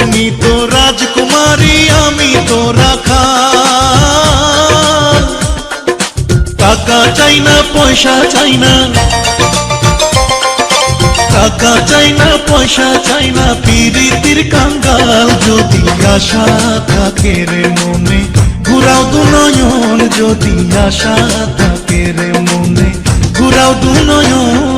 তুমি তো রাজকুমারী আমি তো রাখাল। টাকা চাই না পয়সা চাই না, টাকা চাই না পয়সা চাই না, পিরিতির কাঙ্গাল। যদি আশা থাকে রে মনে ঘুরাও দু নয়ন, যদি আশা থাকে রে মনে ঘুরাও দু নয়ন।